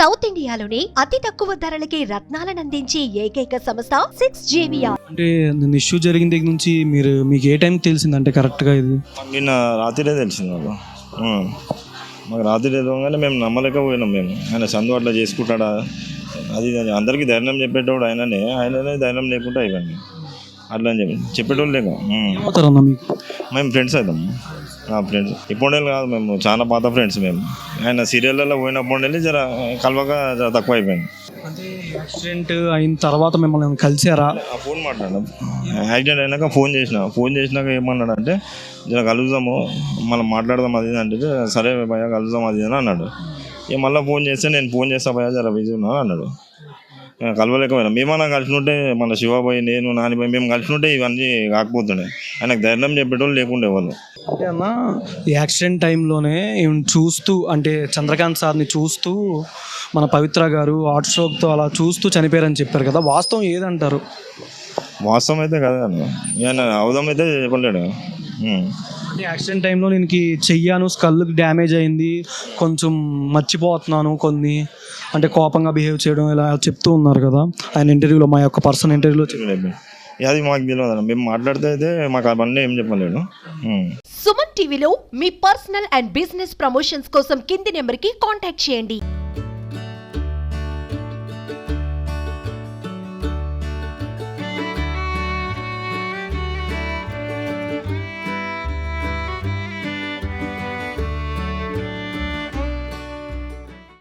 South ఇండియాలోనే అతి తక్కువ ధరలకి రత్నాలను అందించే ఏకైక సంస్థ 6JVR. అంటే నేను ఇష్యూ జరిగిన దగ్గర నుంచి మీకు ఏ టైం తెలిసిందంటే కరెక్ట్గా ఇది? నిన్న రాత్రిరే తెలిసింది మాకు. మాకు రాత్రి తెలియగానే మేము నమ్మలేకపోయినాం. ఆయన సందు అట్లా చేసుకుంటాడా, అది అందరికీ ధైర్యం చెప్పేటోడు ఆయననే ధైర్యం లేకుండా అయిపోయింది అట్లా అని చెప్పేటోళ్ళు లేక. మేము ఫ్రెండ్స్ అవుతాం, ఫ్రెండ్స్ ఇప్పుడు కాదు, మేము చాలా పాత ఫ్రెండ్స్. మేము ఆయన సీరియళ్ళలో పోయినప్పుడు జర కలవక జర తక్కువ అయిపోయింది. అంటే యాక్సిడెంట్ అయిన తర్వాత మిమ్మల్ని కలిసారా? ఫోన్ మాట్లాడాం. యాక్సిడెంట్ అయినాక ఫోన్ చేసినాక ఏమన్నాడు అంటే జర కలుద్దాము, మళ్ళీ మాట్లాడదాం అది అంటే, సరే భయ కలుద్దాం అది అని అన్నాడు. ఇక మళ్ళీ ఫోన్ చేస్తే నేను ఫోన్ చేస్తా భయ జర బిజీ ఉన్నాను అన్నాడు. కలవలేకపోయినా. మేమన్నా కలిసినట్టే, మన శివాబాయి నేను నానిబాయి మేము కలిసినట్టే ఇవన్నీ కాకపోతుండే. ఆయనకు ధైర్యం చెప్పేటోళ్ళు లేకుండే వాళ్ళు. అంటే అన్న యాక్సిడెంట్ టైంలోనే చూస్తూ, అంటే చంద్రకాంత్ సార్ని చూస్తూ మన పవిత్ర గారు హార్ట్ స్ట్రోక్తో అలా చూస్తూ చనిపోయారని చెప్పారు కదా, వాస్తవం ఏదంటారు? వాస్తవం అయితే కదా అన్న, ఆయన అవధం అయితే చెప్పలేడు. అంటే యాక్సిడెంట్ టైంలో నేను చెయ్యాను, స్కల్కి డ్యామేజ్ అయింది, కొంచెం మర్చిపోతున్నాను కొన్ని, అంటే కోపంగా బిహేవ్ చేయడం ఇలా చెప్తూ ఉన్నారు కదా ఆయన ఇంటర్వ్యూలో, మా యొక్క పర్సన్ ఇంటర్వ్యూలో. అది మాకు తెలియదు, మేము మాట్లాడితే అయితే మాకు అవన్నీ ఏం చెప్పలేడు. సుమన్ టీవీలో మీ పర్సనల్ అండ్ బిజినెస్ ప్రమోషన్స్ కోసం కింది నెంబర్కి కాంటాక్ట్ చేయండి.